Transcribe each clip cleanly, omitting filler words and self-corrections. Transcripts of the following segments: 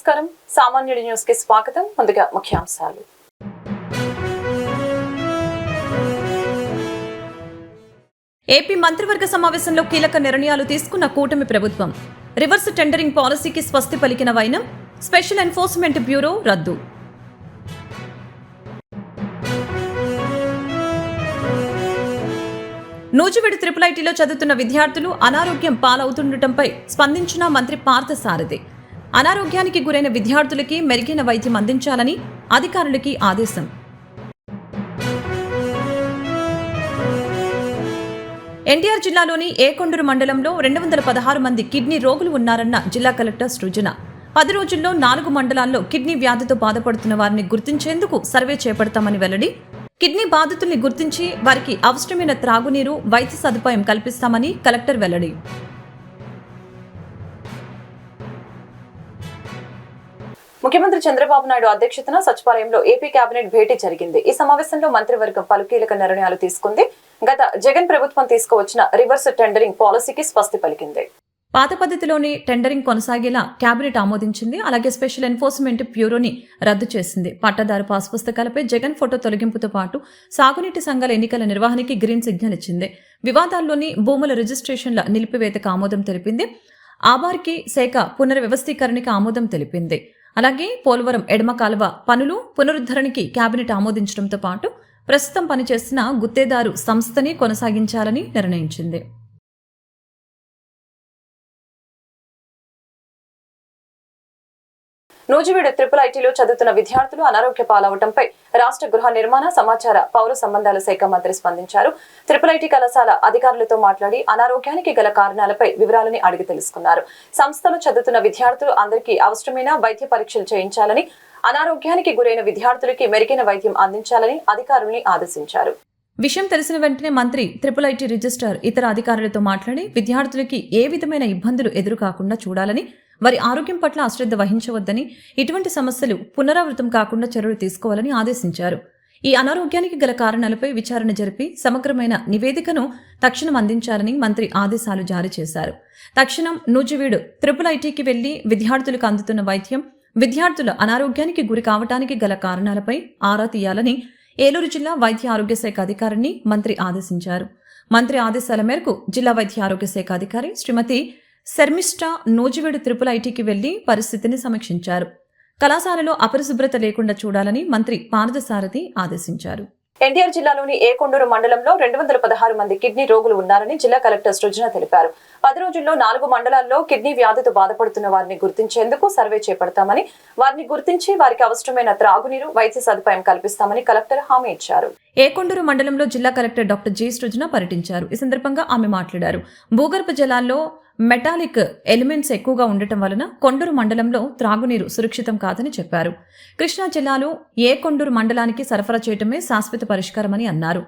నమస్కారం. సామాన్యుడి న్యూస్ కి స్వాగతం. ముందుగా ముఖ్యాంశాలు. ఏపీ మంత్రివర్గ సమావేశంలో కీలక నిర్ణయాలు తీసుకున్న కూటమి ప్రభుత్వం. రివర్స్ టెండరింగ్ పాలసీకి స్వస్తి పలికిన వైనం. స్పెషల్ ఎన్ఫోర్స్మెంట్ బ్యూరో రద్దు. నూజివీడు IIITలో చదువుతున్న విద్యార్థులు అనారోగ్యం పాలవుతుండటంపై స్పందించిన మంత్రి పార్థసారథి. అనారోగ్యానికి గురైన విద్యార్థులకి మెరుగైన వైద్యం అందించాలని అధికారులకి ఆదేశం. ఎన్టీఆర్ జిల్లాలోని ఏకొండూరు మండలంలో 216 మంది కిడ్నీ రోగులు ఉన్నారన్న జిల్లా కలెక్టర్ సృజన. 10 రోజుల్లో 4 మండలాల్లో కిడ్నీ వ్యాధితో బాధపడుతున్న వారిని గుర్తించేందుకు సర్వే చేపడతామని వెల్లడి. కిడ్నీ బాధితుల్ని గుర్తించి వారికి అవసరమైన త్రాగునీరు, వైద్య సదుపాయం కల్పిస్తామని కలెక్టర్ వెల్లడి. ముఖ్యమంత్రి చంద్రబాబు నాయుడు అధ్యక్షతన సచివాలయంలో ఏపీ కేబినెట్ భేటీ జరిగింది. ఈ సమావేశంలో మంత్రివర్గం పలు కీలక నిర్ణయాలు తీసుకుంది. గత జగన్ ప్రభుత్వం తీసుకువచ్చిన రివర్స్ టెండరింగ్ పాలసీకి స్వస్తి పలికింది. పాత పద్ధతిలోని టెండరింగ్ కొనసాగేలా కేబినెట్ ఆమోదించింది. అలాగే స్పెషల్ ఎన్ఫోర్స్మెంట్ బ్యూరోని రద్దు చేసింది. పట్టాదారు పాస్ పుస్తకాలపై జగన్ ఫోటో తొలగింపుతో పాటు సాగునీటి సంఘాల ఎన్నికల నిర్వహణకి గ్రీన్ సిగ్నల్ ఇచ్చింది. వివాదాల్లోని భూముల రిజిస్ట్రేషన్ల నిలిపివేతకు ఆమోదం తెలిపింది. ఆబార్కి శాఖ పునర్వ్యవస్థీకరణకి ఆమోదం తెలిపింది. అలాగే పోలవరం ఎడమ కాలువ పనులు పునరుద్ధరణకి కేబినెట్ ఆమోదించడంతో పాటు ప్రస్తుతం పనిచేస్తున్న గుత్తేదారు సంస్థని కొనసాగించాలని నిర్ణయించింది. నూజివీడు IIITలో చదువుతున్న విద్యార్థులు అనారోగ్య పాలవటంపై రాష్ట్ర గృహ నిర్మాణ, సమాచార, పౌర సంబంధాల శాఖ మంత్రి స్పందించారు. IIIT కళాశాల అధికారులతో మాట్లాడి అనారోగ్యానికి గల కారణాలపై వివరాలని అడిగి తెలుసుకున్నారు. సంస్థలో చదువుతున్న విద్యార్థులు అందరికీ అవసరమైన వైద్య పరీక్షలు చేయించాలని, అనారోగ్యానికి గురైన విద్యార్థులకి మెరుగైన వైద్యం అందించాలని అధికారుల్ని ఆదేశించారు. విషయం తెలిసిన వెంటనే మంత్రి IIIT రిజిస్ట్రార్ ఇతర అధికారులతో మాట్లాడి విద్యార్థులకి ఏ విధమైన ఇబ్బందులు ఎదురు కాకుండా చూడాలని, వారి ఆరోగ్యం పట్ల అశ్రద్ధ వహించవద్దని, ఇటువంటి సమస్యలు పునరావృతం కాకుండా చర్యలు తీసుకోవాలని ఆదేశించారు. ఈ అనారోగ్యానికి గల కారణాలపై విచారణ జరిపి సమగ్రమైన నివేదికను తక్షణం అందించాలని మంత్రి ఆదేశాలు జారీ చేశారు. తక్షణం నూజివీడు IIITకి వెళ్లి విద్యార్థులకు అందుతున్న వైద్యం, విద్యార్థుల అనారోగ్యానికి గురి కావటానికి గల కారణాలపై ఆరా తీయాలని ఏలూరు జిల్లా వైద్య ఆరోగ్య శాఖ అధికారిని మంత్రి ఆదేశించారు. మంత్రి ఆదేశాల మేరకు జిల్లా వైద్య ఆరోగ్య శాఖ అధికారి శ్రీమతి శర్మిష్ఠ నూజివీడు IIITకి వెళ్లి పరిస్థితిని సమీక్షించారు. కళాశాలలో అపరిశుభ్రత లేకుండా చూడాలని మంత్రి పార్థసారథి ఆదేశించారు. ఎన్టీఆర్ జిల్లాలోని ఏకొండూరు మండలంలో 216 మంది కిడ్నీ రోగులు ఉన్నారని జిల్లా కలెక్టర్ సృజన తెలిపారు. 10 రోజుల్లో 4 మండలాల్లో కిడ్నీ వ్యాధితో బాధపడుతున్న వారిని గుర్తించేందుకు సర్వే చేపడతామని, వారిని గుర్తించి వారికి అవసరమైన త్రాగునీరు, వైద్య సదుపాయం కల్పిస్తామని కలెక్టర్ హామీ ఇచ్చారు. ఏకొండూరు మండలంలో జిల్లా కలెక్టర్ డాక్టర్ జి సృజన పర్యటించారు. ఈ సందర్భంగా ఆమె మాట్లాడారు. భూగర్భ జలాల్లో మెటాలిక్ ఎలిమెంట్స్ ఎక్కువగా ఉండటం వలన కొండూరు మండలంలో త్రాగునీరు సురక్షితం కాదని చెప్పారు. కృష్ణా జిల్లాలో ఏకొండూరు మండలానికి సరఫరా చేయటమే శాశ్వత పరిష్కారమని అన్నారు.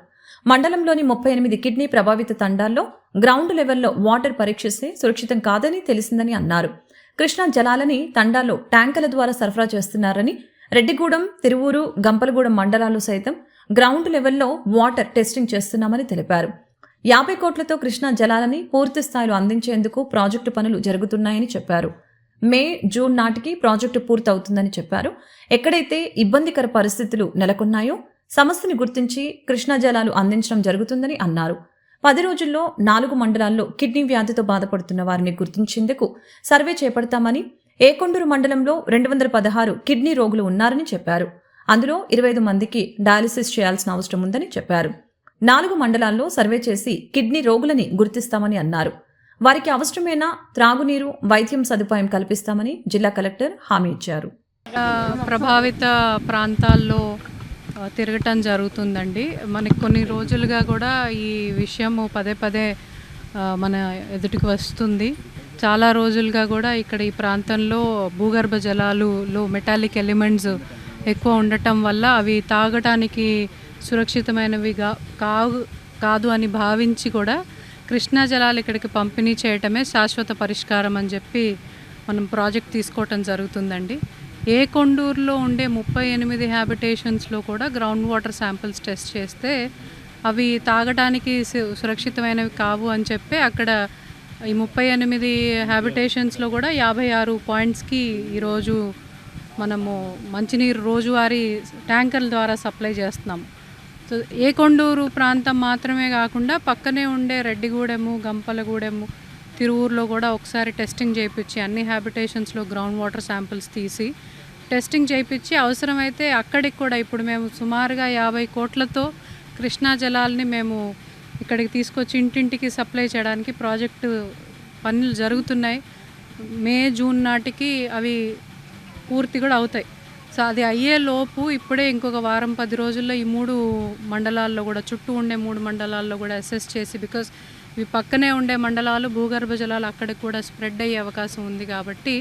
మండలంలోని 38 కిడ్నీ ప్రభావిత తండాల్లో గ్రౌండ్ లెవెల్లో వాటర్ పరీక్షిస్తే సురక్షితం కాదని తెలిసిందని అన్నారు. కృష్ణా జలాలని తండాల్లో ట్యాంకర్ల ద్వారా సరఫరా చేస్తున్నారని, రెడ్డిగూడెం, తిరువూరు, గంపలగూడెం మండలాల్లో సైతం గ్రౌండ్ లెవెల్లో వాటర్ టెస్టింగ్ చేస్తున్నామని తెలిపారు. 50 కోట్లతో కృష్ణా జలాలని పూర్తి స్థాయిలో అందించేందుకు ప్రాజెక్టు పనులు జరుగుతున్నాయని చెప్పారు. మే, జూన్ నాటికి ప్రాజెక్టు పూర్తవుతుందని చెప్పారు. ఎక్కడైతే ఇబ్బందికర పరిస్థితులు నెలకొన్నాయో సమస్యని గుర్తించి కృష్ణా జలాలు అందించడం జరుగుతుందని అన్నారు. 10 రోజుల్లో 4 మండలాల్లో కిడ్నీ వ్యాధితో బాధపడుతున్న వారిని గుర్తించేందుకు సర్వే చేపడతామని, ఏకొండూరు మండలంలో 216 కిడ్నీ రోగులు ఉన్నారని చెప్పారు. అందులో 25 మందికి డయాలిసిస్ చేయాల్సిన అవసరం ఉందని చెప్పారు. 4 మండలాల్లో సర్వే చేసి కిడ్నీ రోగులని గుర్తిస్తామని అన్నారు. వారికి అవసరమైన త్రాగునీరు, వైద్యం సదుపాయం కల్పిస్తామని జిల్లా కలెక్టర్ హామీ ఇచ్చారు. ప్రభావిత ప్రాంతాల్లో తిరగటం జరుగుతుందండి. మనకి కొన్ని రోజులుగా కూడా ఈ విషయం పదే మన ఎదుటికి వస్తుంది. చాలా రోజులుగా కూడా ఇక్కడ ఈ ప్రాంతంలో భూగర్భ జలాలులో మెటాలిక్ ఎలిమెంట్స్ ఎక్కువ ఉండటం వల్ల అవి తాగటానికి సురక్షితమైనవి కాదు అని భావించి కూడా కృష్ణా జలాలు ఇక్కడికి పంపిణీ చేయటమే శాశ్వత పరిష్కారం అని చెప్పి మనం ప్రాజెక్ట్ తీసుకోవటం జరుగుతుందండి. ఏకొండూరులో ఉండే 38 హ్యాబిటేషన్స్లో కూడా గ్రౌండ్ వాటర్ శాంపిల్స్ టెస్ట్ చేస్తే అవి తాగడానికి సురక్షితమైనవి కావు అని చెప్పి అక్కడ ఈ 38 హ్యాబిటేషన్స్లో కూడా 56 పాయింట్స్కి ఈరోజు మనము మంచినీరు రోజువారీ ట్యాంకర్ల ద్వారా సప్లై చేస్తున్నాము. సో ఏకొండూరు ప్రాంతం మాత్రమే కాకుండా పక్కనే ఉండే రెడ్డిగూడెము, గంపలగూడెము, తిరువూరులో కూడా ఒకసారి టెస్టింగ్ చేయించి అన్ని హ్యాబిటేషన్స్లో గ్రౌండ్ వాటర్ శాంపిల్స్ తీసి టెస్టింగ్ చేయించి అవసరమైతే అక్కడికి కూడా ఇప్పుడు మేము సుమారుగా 50 కోట్లతో కృష్ణా జలాల్ని మేము ఇక్కడికి తీసుకొచ్చి ఇంటింటికి సప్లై చేయడానికి ప్రాజెక్టు పనులు జరుగుతున్నాయి. మే, జూన్ నాటికి అవి పూర్తి కూడా అవుతాయి. సో అది అయ్యే లోపు ఇప్పుడే ఇంకొక వారం 10 రోజుల్లో ఈ 3 మండలాల్లో కూడా చుట్టూ ఉండే 3 మండలాల్లో కూడా అసెస్ చేసి, బికాస్ ఇవి పక్కనే ఉండే మండలాలు భూగర్భ జలాలు అక్కడికి కూడా స్ప్రెడ్ అయ్యే అవకాశం ఉంది కాబట్టి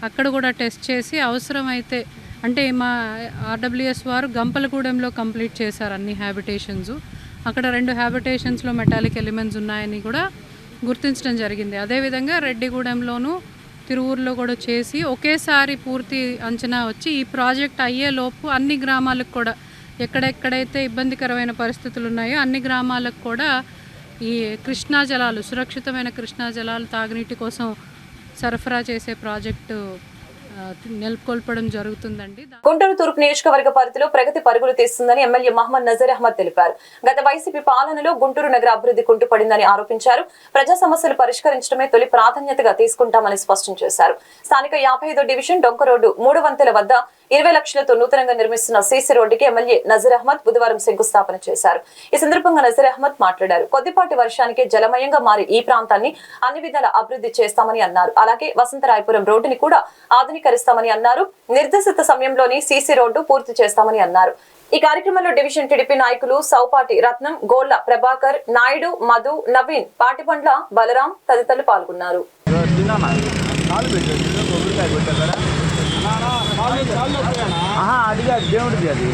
అక్కడ కూడా టెస్ట్ చేసి అవసరమైతే అంటే మా ఆర్డబ్ల్యూఎస్ వారు గంపలగూడెంలో కంప్లీట్ చేశారు అన్ని హ్యాబిటేషన్స్. అక్కడ 2 హ్యాబిటేషన్స్లో మెటాలిక్ ఎలిమెంట్స్ ఉన్నాయని కూడా గుర్తించడం జరిగింది. అదేవిధంగా రెడ్డిగూడెంలోనూ తిరువూరులో కూడా చేసి ఒకేసారి పూర్తి అంచనా వచ్చి ఈ ప్రాజెక్ట్ అయ్యేలోపు అన్ని గ్రామాలకు కూడా ఎక్కడెక్కడైతే ఇబ్బందికరమైన పరిస్థితులు ఉన్నాయో అన్ని గ్రామాలకు కూడా ఈ కృష్ణా జలాలు, సురక్షితమైన కృష్ణా జలాలు తాగునీటి కోసం సరఫరా చేసే ప్రాజెక్టు నెలకొల్పడం జరుగుతుందండి. గుంటూరు తూర్పు నియోజకవర్గ పరిధిలో ప్రగతి పరుగులు తీస్తుందని ఎమ్మెల్యే మహమ్మద్ నజీర్ అహ్మద్ తెలిపారు. గత వైసీపీ పాలనలో గుంటూరు నగర అభివృద్ధి కుంటుపడిందని ఆరోపించారు. ప్రజా సమస్యలు పరిష్కరించడమే తొలి ప్రాధాన్యతగా తీసుకుంటామని స్పష్టం చేశారు. స్థానిక 55వ డివిజన్ డొంక రోడ్డు 3 వంతెల వద్ద 20 లక్షలతో నూతనంగా నిర్మిస్తున్న సీసీ రోడ్డుకి ఎమ్మెల్యే నజీర్ అహ్మద్ బుధవారం శంకుస్థాపన చేశారు. ఈ సందర్భంగా నజీర్ అహ్మద్ మాట్లాడారు. కొద్దిపాటి వర్షానికే జలమయంగా మారి ఈ ప్రాంతాన్ని అన్ని విధాల అభివృద్ధి చేస్తామని అన్నారు. అలాగే వసంతరాయపురం రోడ్డుని కూడా ఆధునీకరిస్తామని అన్నారు. నిర్దేశిత సమయంలోని సీసీ రోడ్డు పూర్తి చేస్తామని అన్నారు. ఈ కార్యక్రమంలో డివిజన్ టీడీపీ నాయకులు సౌపాటి రత్నం, గోళ్ల ప్రభాకర్, నాయుడు, మధు, నవీన్, పాటిపండ్ల బలరాం తదితరులు పాల్గొన్నారు. అడిగా దేవుడిది అది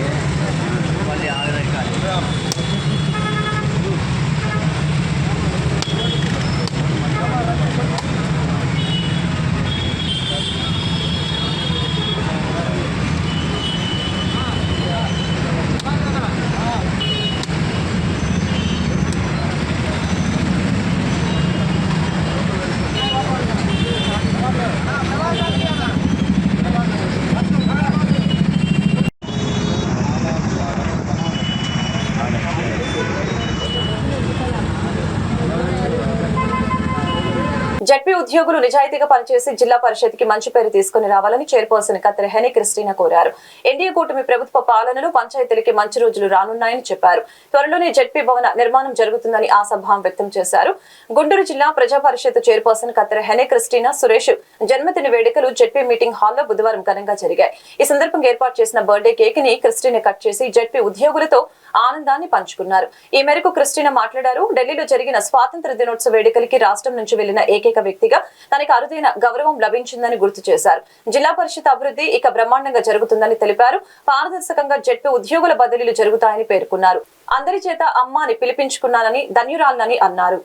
జడ్పీ ఉద్యోగులు నిజాయితీగా పనిచేసి జిల్లా పరిషత్ కి మంచి పేరు తీసుకుని రావాలని చైర్పర్సన్ కత్తెర హెనీ క్రిస్టినా కోరారు. ఎన్డీఏ కూటమి ప్రభుత్వ పాలనలో పంచాయతీలకి మంచి రోజులు రానున్నాయని చెప్పారు. త్వరలోనే జడ్పీ భవన నిర్మాణం జరుగుతుందని ఆశాభావం వ్యక్తం చేశారు. గుంటూరు జిల్లా ప్రజా పరిషత్ చైర్పర్సన్ కత్తెర హెనీ క్రిస్టినా సురేష్ జన్మదిన వేడుకలు జడ్పీ మీటింగ్ హాల్లో బుధవారం ఘనంగా జరిగాయి. ఈ సందర్భంగా ఏర్పాటు చేసిన బర్త్డే కేక్ ని క్రిస్టినా కట్ చేసి జడ్పీ ఉద్యోగులతో ఆనందాన్ని పంచుకున్నారు. ఈ మేరకు క్రిస్టినా మాట్లాడారు. ఢిల్లీలో జరిగిన స్వాతంత్ర దినోత్సవ వేడుకలకి రాష్ట్రం నుంచి వెళ్లిన ఏకైక వ్యక్తిగా తనకి అరుదైన గౌరవం లభించిందని గుర్తు చేశారు. జిల్లా పరిషత్ అభివృద్ధి ఇక బ్రహ్మాండంగా జరుగుతుందని తెలిపారు. పారదర్శకంగా జడ్పీ ఉద్యోగుల బదిలీలు జరుగుతాయని పేర్కొన్నారు. అందరి చేత అమ్మ అని పిలిపించుకున్నానని, ధన్యురాలనని అన్నారు.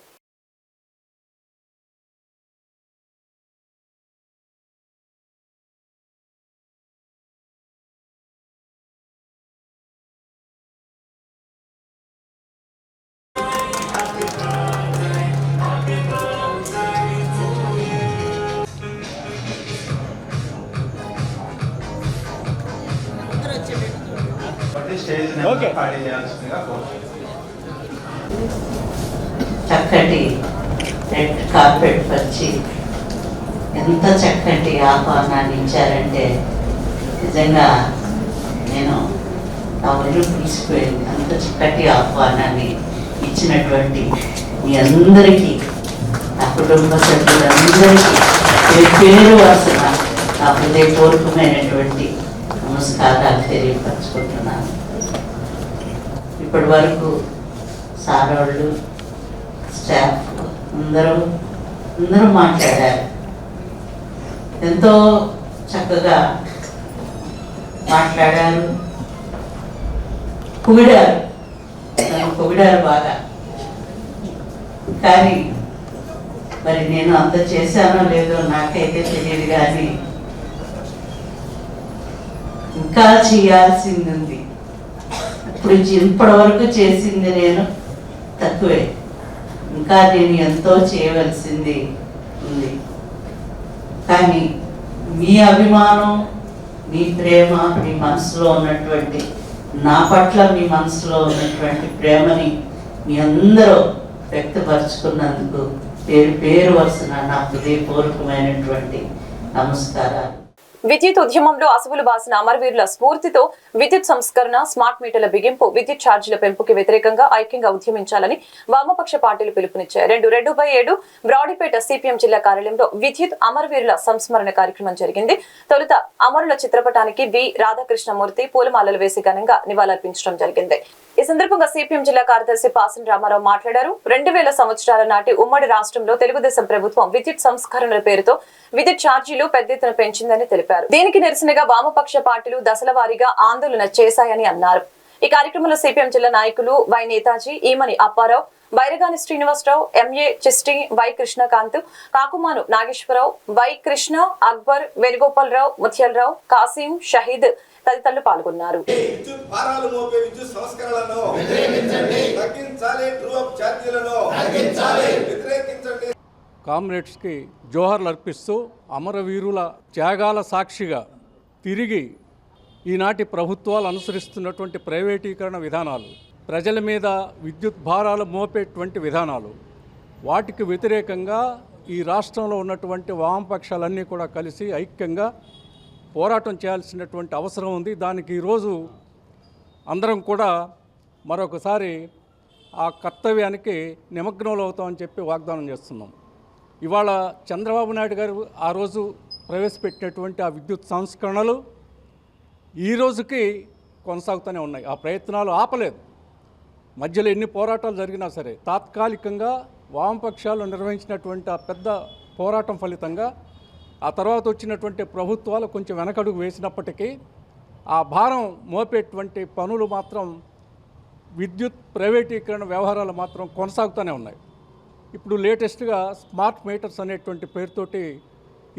చక్కటి రెడ్ కార్పెట్ పరిచి ఎంత చక్కటి ఆహ్వానాన్ని ఇచ్చారంటే నిజంగా నేను నా ఒళ్ళు పిలిచిపోయింది. అంత చక్కటి ఆహ్వానాన్ని ఇచ్చినటువంటి మీ అందరికీ, నా కుటుంబ సభ్యులందరికీ పేరు వాసన నా హృదయపూర్వకమైనటువంటి నమస్కారాలు తెలియపరచుకుంటున్నాను. ఇప్పటి వరకు సారోళ్ళు, స్టాఫ్ అందరూ మాట్లాడారు. ఎంతో చక్కగా మాట్లాడారు, పొగిడారు బాగా. కానీ మరి నేను అంత చేశానో లేదో నాకైతే తెలియదు. కానీ ఇంకా చేయాల్సింది ఉంది. ఇప్పటి వరకు చేసింది నేను తక్కువే. ఇంకా నేను ఎంతో చేయవలసింది ఉంది. కానీ మీ అభిమానం, మీ ప్రేమ, మీ మనసులో ఉన్నటువంటి, నా పట్ల మీ మనసులో ఉన్నటువంటి ప్రేమని మీ అందరూ వ్యక్తపరుచుకున్నందుకు పేరు పేరు వరుసన నా హృదయపూర్వకమైనటువంటి నమస్కారాలు. విద్యుత్ ఉద్యమంలో అసువులు బాసిన అమరవీరుల స్ఫూర్తితో విద్యుత్ సంస్కరణ, స్మార్ట్ మీటర్ల బిగింపు, విద్యుత్ ఛార్జీల పెంపుకి వ్యతిరేకంగా ఐక్యంగా ఉద్యమించాలని వామపక్ష పార్టీలు పిలుపునిచ్చాయి. 2/7 బ్రాడీపేట సిపిఎం జిల్లా కార్యాలయంలో విద్యుత్ అమరవీరుల సంస్మరణ కార్యక్రమం జరిగింది. తొలుత అమరుల చిత్రపటానికి వి రాధాకృష్ణమూర్తి పూలమాలలు వేసి ఘనంగా నివాళులర్పించడం జరిగింది. ఈ సందర్భంగా సిపిఎం జిల్లా కార్యదర్శి పాసన్ రామారావు మాట్లాడారు. 2000 సంవత్సరాల నాటి ఉమ్మడి రాష్ట్రంలో తెలుగుదేశం ప్రభుత్వం విద్యుత్ సంస్కరణల పేరుతో విద్యుత్ ఛార్జీలు పెద్ద ఎత్తున పెంచిందని తెలిపారు. దీనికి నిరసనగా వామపక్ష పార్టీలు దశల వారీగా ఆందోళన చేశాయని అన్నారు. ఈ కార్యక్రమంలో సిపిఎం జిల్లా నాయకులు Y Netaji, Eemani Apparao, Bairagani Srinivasarao, MA Chisti, Y Krishnakanth, Kakumanu Nageswararao, Y Krishna, Akbar, Venugopalarao, Mutyalarao, Kasim, Shahid తదితరులు పాల్గొన్నారు. కామ్రేడ్స్ కి జోహర్లు అర్పిస్తూ అమరవీరుల త్యాగాల సాక్షిగా తిరిగి ఈనాటి ప్రభుత్వాలు అనుసరిస్తున్నటువంటి ప్రైవేటీకరణ విధానాలు, ప్రజల మీద విద్యుత్ భారాలు మోపేటువంటి విధానాలు, వాటికి వ్యతిరేకంగా ఈ రాష్ట్రంలో ఉన్నటువంటి వామపక్షాలన్నీ కూడా కలిసి ఐక్యంగా పోరాటం చేయాల్సినటువంటి అవసరం ఉంది. దానికి ఈరోజు అందరం కూడా మరొకసారి ఆ కర్తవ్యానికి నిమగ్నంలో అవుతామని చెప్పి వాగ్దానం చేస్తున్నాం. ఇవాళ చంద్రబాబు నాయుడు గారు ఆ రోజు ప్రవేశపెట్టినటువంటి ఆ విద్యుత్ సంస్కరణలు ఈ రోజుకి కొనసాగుతూనే ఉన్నాయి. ఆ ప్రయత్నాలు ఆపలేదు. మధ్యలో ఎన్ని పోరాటాలు జరిగినా సరే తాత్కాలికంగా వామపక్షాలు నిర్వహించినటువంటి ఆ పెద్ద పోరాటం ఫలితంగా ఆ తర్వాత వచ్చినటువంటి ప్రభుత్వాలు కొంచెం వెనకడుగు వేసినప్పటికీ ఆ భారం మోపేటువంటి పనులు మాత్రం, విద్యుత్ ప్రైవేటీకరణ వ్యవహారాలు మాత్రం కొనసాగుతూనే ఉన్నాయి. ఇప్పుడు లేటెస్ట్గా స్మార్ట్ మీటర్స్ అనేటువంటి పేరుతోటి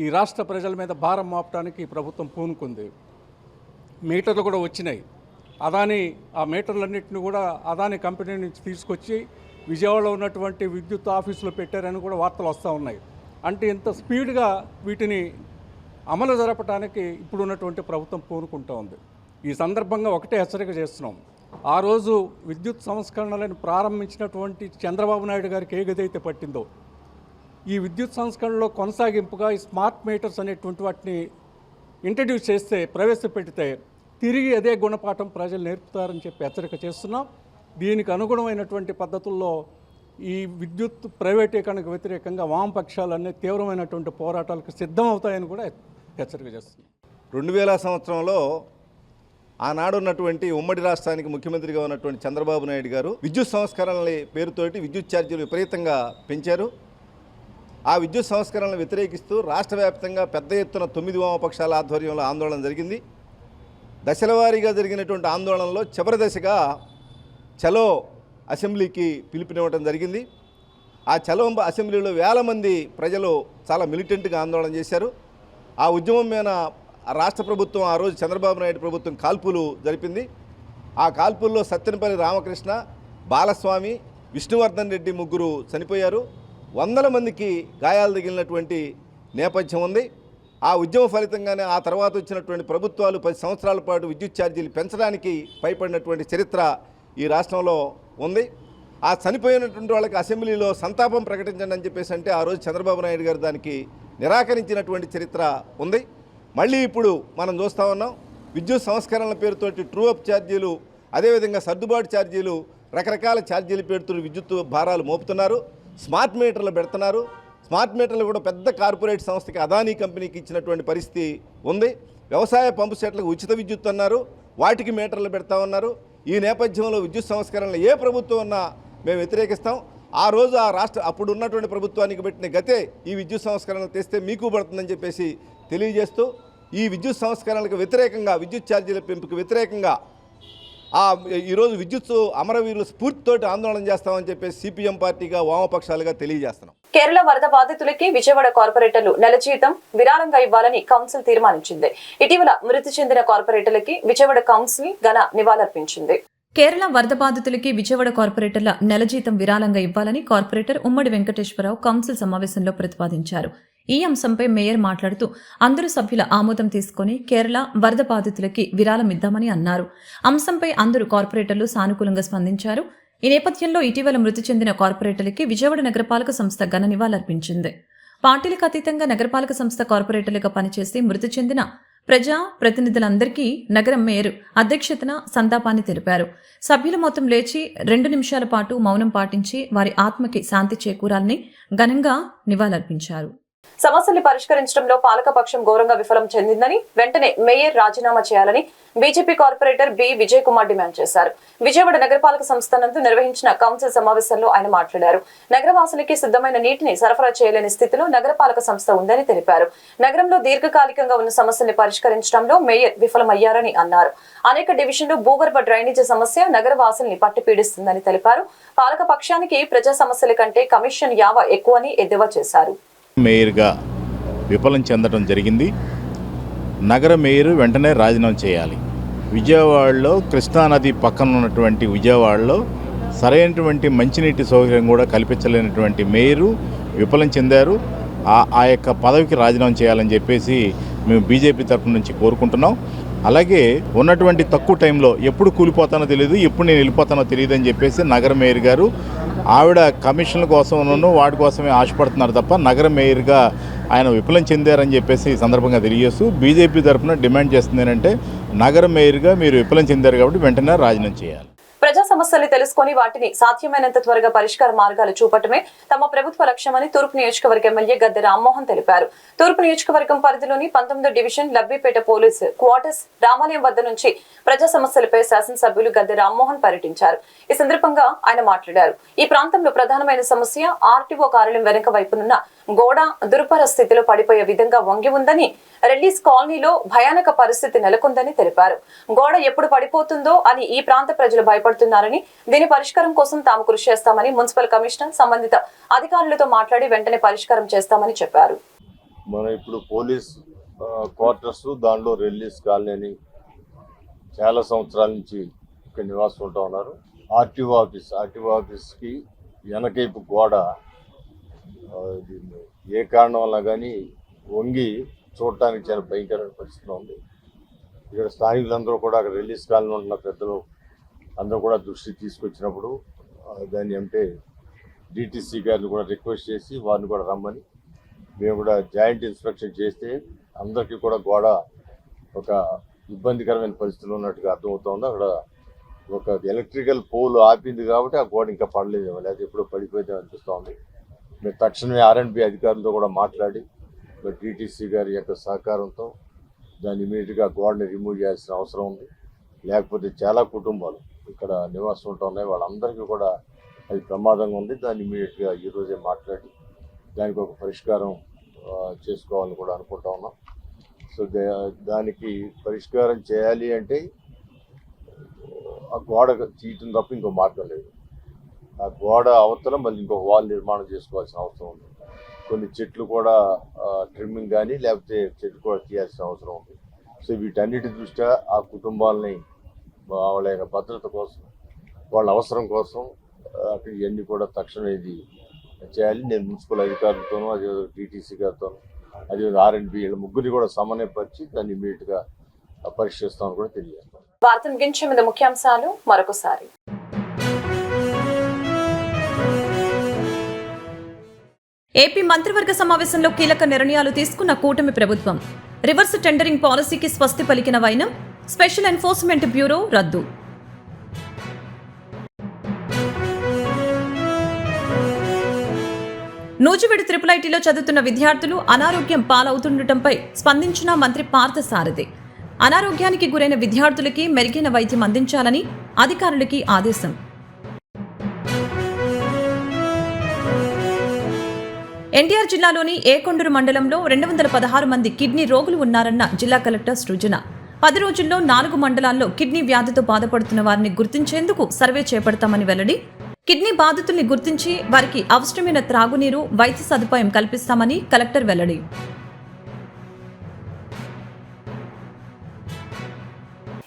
ఈ రాష్ట్ర ప్రజల మీద భారం మోపడానికి ప్రభుత్వం పూనుకుంది. మీటర్లు కూడా వచ్చినాయి. అదాని ఆ మీటర్లన్నింటినీ కూడా అదాని కంపెనీ నుంచి తీసుకొచ్చి విజయవాడలో ఉన్నటువంటి విద్యుత్ ఆఫీసులో పెట్టారని కూడా వార్తలు వస్తూ ఉన్నాయి. అంటే ఇంత స్పీడ్గా వీటిని అమలు జరపడానికి ఇప్పుడు ఉన్నటువంటి ప్రభుత్వం పూనుకుంటూ ఉంది. ఈ సందర్భంగా ఒకటే హెచ్చరిక చేస్తున్నాం. ఆ రోజు విద్యుత్ సంస్కరణలను ప్రారంభించినటువంటి చంద్రబాబు నాయుడు గారికి ఏ గది అయితే పట్టిందో, ఈ విద్యుత్ సంస్కరణలో కొనసాగింపుగా ఈ స్మార్ట్ మీటర్స్ అనేటువంటి వాటిని ఇంట్రడ్యూస్ చేస్తే, ప్రవేశపెడితే తిరిగి అదే గుణపాఠం ప్రజలు నేర్పుతారని చెప్పి హెచ్చరిక చేస్తున్నాం. దీనికి అనుగుణమైనటువంటి పద్ధతుల్లో ఈ విద్యుత్ ప్రైవేటీకరణకు వ్యతిరేకంగా వామపక్షాలన్నీ తీవ్రమైనటువంటి పోరాటాలకు సిద్ధమవుతాయని కూడా హెచ్చరిక చేస్తున్నాం. 2000 సంవత్సరంలో ఆనాడు ఉన్నటువంటి ఉమ్మడి రాష్ట్రానికి ముఖ్యమంత్రిగా ఉన్నటువంటి చంద్రబాబు నాయుడు గారు విద్యుత్ సంస్కరణల పేరుతోటి విద్యుత్ ఛార్జీలు విపరీతంగా పెంచారు. ఆ విద్యుత్ సంస్కరణలను వ్యతిరేకిస్తూ రాష్ట్ర వ్యాప్తంగా పెద్ద ఎత్తున 9 వామపక్షాల ఆధ్వర్యంలో ఆందోళన జరిగింది. దశల వారీగా జరిగినటువంటి ఆందోళనలో చివరి దశగా చలో అసెంబ్లీకి పిలుపునివ్వడం జరిగింది. ఆ చలో అసెంబ్లీలో వేల మంది ప్రజలు చాలా మిలిటెంట్గా ఆందోళన చేశారు. ఆ ఉద్యమం మీద రాష్ట్ర ప్రభుత్వం, ఆ రోజు చంద్రబాబు నాయుడు ప్రభుత్వం కాల్పులు జరిపింది. ఆ కాల్పుల్లో సత్తెనపల్లి రామకృష్ణ, బాలస్వామి, విష్ణువర్ధన్ రెడ్డి ముగ్గురు చనిపోయారు. వందల మందికి గాయాలు తగిలినటువంటి నేపథ్యం ఉంది. ఆ ఉద్యమ ఫలితంగానే ఆ తర్వాత వచ్చినటువంటి ప్రభుత్వాలు 10 సంవత్సరాల పాటు విద్యుత్ ఛార్జీలు పెంచడానికి భయపడినటువంటి చరిత్ర ఈ రాష్ట్రంలో ఉంది. ఆ చనిపోయినటువంటి వాళ్ళకి అసెంబ్లీలో సంతాపం ప్రకటించండి అని చెప్పేసి అంటే ఆ రోజు చంద్రబాబు నాయుడు గారు దానికి నిరాకరించినటువంటి చరిత్ర ఉంది. మళ్ళీ ఇప్పుడు మనం చూస్తూ ఉన్నాం, విద్యుత్ సంస్కరణల పేరుతోటి ట్రూ అప్ ఛార్జీలు, అదేవిధంగా సర్దుబాటు ఛార్జీలు, రకరకాల ఛార్జీల పేరుతో విద్యుత్ భారాలు మోపుతున్నారు. స్మార్ట్ మీటర్లు పెడుతున్నారు. స్మార్ట్ మీటర్లు కూడా పెద్ద కార్పొరేట్ సంస్థకి అదానీ కంపెనీకి ఇచ్చినటువంటి పరిస్థితి ఉంది. వ్యవసాయ పంపు సెట్లకు ఉచిత విద్యుత్ అన్నారు, వాటికి మీటర్లు పెడతా ఉన్నారు. ఈ నేపథ్యంలో విద్యుత్ సంస్కరణలు ఏ ప్రభుత్వం ఉన్నా మేము వ్యతిరేకిస్తాం. ఆ రోజు ఆ రాష్ట్ర అప్పుడు ఉన్నటువంటి ప్రభుత్వానికి పెట్టిన గతే ఈ విద్యుత్ సంస్కరణలు తెస్తే మీకు పడుతుందని చెప్పేసి తెలియజేస్తూ, ఈ విద్యుత్ సంస్కరణలకు వ్యతిరేకంగా, విద్యుత్ ఛార్జీల పెంపుకు వ్యతిరేకంగా ఈరోజు విద్యుత్ అమరవీరుల స్ఫూర్తితోటి ఆందోళన చేస్తామని చెప్పేసి సిపిఎం పార్టీగా వామపక్షాలుగా తెలియజేస్తున్నాం. కేరళ వరద బాధితులకి విజయవాడ కార్పొరేటర్లు నెల జీతం విరాళంగా ఇవ్వాలని కౌన్సిల్ తీర్మానించింది. ఇటీవల మృతి చెందిన కార్పొరేటర్లకి విజయవాడ కౌన్సిల్ ఘన నివాళులర్పించింది. కేరళ వరద బాధితులకి విజయవాడ కార్పొరేటర్ల నెల జీతం విరాళంగా ఇవ్వాలని కార్పొరేటర్ ఉమ్మడి వెంకటేశ్వరరావు కౌన్సిల్ సమావేశంలో ప్రతిపాదించారు. ఈ అంశంపై మేయర్ మాట్లాడుతూ అందరూ సభ్యుల ఆమోదం తీసుకుని కేరళ వరద బాధితులకి విరాళం ఇద్దామని అన్నారు. అంశంపై అందరూ కార్పొరేటర్లు సానుకూలంగా స్పందించారు. ఈ నేపథ్యంలో ఇటీవల మృతి చెందిన కార్పొరేటర్లకి విజయవాడ నగరపాలక సంస్థ ఘన నివాళులర్పించింది. పార్టీలకు అతీతంగా నగరపాలక సంస్థ కార్పొరేటర్లుగా పనిచేసి మృతి చెందిన ప్రజా ప్రతినిధులందరికీ నగరం మేయర్ అధ్యక్షతన సంతాపాన్ని తెలిపారు. సభ్యులు మొత్తం లేచి 2 నిమిషాల పాటు మౌనం పాటించి వారి ఆత్మకి శాంతి చేకూరాలని ఘనంగా నివాళులర్పించారు. సమస్యల్ని పరిష్కరించడంలో పాలకపక్షం ఘోరంగా విఫలం చెందిందని వెంటనే మేయర్ రాజీనామా చేయాలని BJP corporator B Vijay Kumar demand చేశారు. విజయవాడ నగరపాలక సంస్థ నందు నిర్వహించిన కౌన్సిల్ సమావేశంలో ఆయన మాట్లాడారు. నగరవాసులకి శుద్ధమైన నీటిని సరఫరా చేయలేని స్థితిలో నగరపాలక సంస్థ ఉందని తెలిపారు. నగరంలో దీర్ఘకాలికంగా ఉన్న సమస్యల్ని పరిష్కరించడంలో మేయర్ విఫలమయ్యారని అన్నారు. అనేక డివిజన్లు భూగర్భ డ్రైనేజీ సమస్య నగరవాసుల్ని పట్టిపీడిస్తుందని తెలిపారు. పాలకపక్షానికి ప్రజా సమస్యల కంటే కమిషన్ యావ ఎక్కువని ఎద్దేవా చేశారు. మేయర్గా విఫలం చెందడం జరిగింది. నగర మేయర్ వెంటనే రాజీనామా చేయాలి. విజయవాడలో కృష్ణానది పక్కన ఉన్నటువంటి విజయవాడలో సరైనటువంటి మంచినీటి సౌకర్యం కూడా కల్పించలేనటువంటి మేయరు విఫలం చెందారు. ఆ యొక్క పదవికి రాజీనామా చేయాలని చెప్పేసి మేము బీజేపీ తరఫు నుంచి కోరుకుంటున్నాం. అలాగే ఉన్నటువంటి తక్కువ టైంలో ఎప్పుడు కూలిపోతానో తెలియదు, ఎప్పుడు నేను వెళ్ళిపోతానో తెలియదు అని చెప్పేసి నగర మేయర్ గారు ఆవిడ కమిషన్ల కోసమనో వాటి కోసమే ఆశపడుతున్నారు తప్ప నగర మేయర్గా ఆయన విఫలం చెందారని చెప్పేసి ఈ సందర్భంగా తెలియజేస్తూ బీజేపీ తరఫున డిమాండ్ చేస్తుంది ఏంటంటే నగర మేయర్గా మీరు విఫలం చెందారు కాబట్టి వెంటనే రాజీనామా చేయాలి. ప్రజా సమస్యల్ని తెలుసుకుని వాటిని సాధ్యమైనంత త్వరగా పరిష్కార మార్గాలు చూపటమే తమ ప్రభుత్వ లక్ష్యమని తూర్పు నియోజకవర్గ ఎమ్మెల్యే గద్దె రామ్మోహన్ తెలిపారు. తూర్పు నియోజకవర్గం పరిధిలోని 19వ డివిజన్ లబ్బిపేట పోలీసు క్వార్టర్స్ రామాలయం వద్ద నుంచి ప్రజా సమస్యలపై శాసనసభ్యులు గద్దె రామ్మోహన్ పర్యటించారు. ఈ సందర్భంగా ఆయన మాట్లాడారు. ఈ ప్రాంతంలో ప్రధానమైన సమస్య ఆర్టీఓ కార్యాలయం వెనుక వైపునున్న గోడ దుర్భర స్థితిలో పడిపోయే విధంగా వంగి ఉందని, రెడ్డిస్ కాలనీలో భయానక పరిస్థితి నెలకొందని తెలిపారు. గోడ ఎప్పుడు పడిపోతుందో అని ఈ ప్రాంత ప్రజలు భయపడుతున్నారని, దీని పరిష్కారం కోసం తాము కృషి చేస్తామని మున్సిపల్ కమిషనర్ సంబంధిత అధికారులతో మాట్లాడి వెంటనే పరిష్కారం చేస్తామని చెప్పారు. మనం ఇప్పుడు పోలీస్ క్వార్టర్స్ దానిలో రిలీజ్ కాలనీ చాలా సంవత్సరాల నుంచి ఇక్కడ నివాసం ఉంటా ఉన్నారు. ఆర్టీఓ ఆఫీస్కి వెనకైపు గోడ ఏ కారణం వల్ల కానీ వంగి చూడటానికి చాలా భయంకరమైన పరిస్థితి ఉంది. ఇక్కడ స్థానికులందరూ కూడా అక్కడ రిలీజ్ కాలనీ ఉన్న పెద్దలు అందరూ కూడా దృష్టికి తీసుకొచ్చినప్పుడు దాన్ని అంటే డిటిసి గారిని కూడా రిక్వెస్ట్ చేసి వారిని కూడా రమ్మని మేము కూడా జాయింట్ ఇన్స్పెక్షన్ చేస్తే అందరికీ కూడా గోడ ఒక ఇబ్బందికరమైన పరిస్థితులు ఉన్నట్టుగా అర్థమవుతుంది. అక్కడ ఒక ఎలక్ట్రికల్ పోల్ ఆపింది కాబట్టి ఆ గోడ ఇంకా పడలేదు, లేకపోతే ఎప్పుడో పడిపోయింది అనిపిస్తూ ఉంది. మేము తక్షణమే R&B అధికారులతో కూడా మాట్లాడి డిటిసి గారి యొక్క సహకారంతో దాన్ని ఇమీడియట్గా గోడని రిమూవ్ చేయాల్సిన అవసరం ఉంది. లేకపోతే చాలా కుటుంబాలు ఇక్కడ నివాసం ఉంటా ఉన్నాయి, వాళ్ళందరికీ కూడా అది ప్రమాదంగా ఉంది. దాన్ని ఇమీడియట్గా ఈరోజే మాట్లాడి దానికి ఒక పరిష్కారం చేసుకోవాలని కూడా అనుకుంటా ఉన్నాం. సో దానికి పరిష్కారం చేయాలి అంటే ఆ గోడ తీయటం తప్ప ఇంకో మార్గం లేదు. ఆ గోడ అవతల మళ్ళీ ఇంకో వాల్ నిర్మాణం చేసుకోవాల్సిన అవసరం ఉంది. కొన్ని చెట్లు కూడా ట్రిమ్మింగ్ కానీ లేకపోతే చెట్లు కూడా తీయాల్సిన అవసరం ఉంది. సో వీటన్నిటి దృష్ట్యా ఆ కుటుంబాలని వాళ్ళ యొక్క భద్రత కోసం, వాళ్ళ అవసరం కోసం అక్కడ ఇవన్నీ కూడా తక్షణం ఇది చేయాలి. నేను మున్సిపల్ అధికారులతోనూ, అదేవిధంగా డిటిసి గారితోనూ, అదేవిధంగా R&B వీళ్ళ ముగ్గురిని కూడా సమన్వయపరిచి దాన్ని ఇమీడియట్గా పరిష్కరిస్తామని కూడా తెలియజేస్తాం. వార్త ముగించే ముందు ముఖ్యాంశాలు మరొకసారి. ఏపీ మంత్రివర్గ సమావేశంలో కీలక నిర్ణయాలు తీసుకున్న కూటమి ప్రభుత్వం. రివర్స్ టెండరింగ్ పాలసీకి స్వస్తి పలికిన వైనం. స్పెషల్ ఎన్ఫోర్స్మెంట్ బ్యూరో రద్దు. నూజివీడు IIITలో చదువుతున్న విద్యార్థులు అనారోగ్యం పాలవుతుండటంపై స్పందించిన మంత్రి పార్థసారథి. అనారోగ్యానికి గురైన విద్యార్థులకి మెరుగైన వైద్యం అందించాలని అధికారులకి ఆదేశం. ఎన్టీఆర్ జిల్లాలోని ఏకొండూరు మండలంలో 216 మంది కిడ్నీ రోగులు ఉన్నారన్న జిల్లా కలెక్టర్ సృజన. 10 రోజుల్లో 4 మండలాల్లో కిడ్నీ వ్యాధితో బాధపడుతున్న వారిని గుర్తించేందుకు సర్వే చేపడతామని వెల్లడి. కిడ్నీ బాధితుల్ని గుర్తించి వారికి అవసరమైన త్రాగునీరు, వైద్య సదుపాయం కల్పిస్తామని కలెక్టర్ వెల్లడి.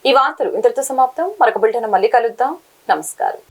ఈ వార్తలు ఇంతటితో సమాప్తం. మరొక బులెటిన్ మళ్ళీ కలుద్దాం. నమస్కారం.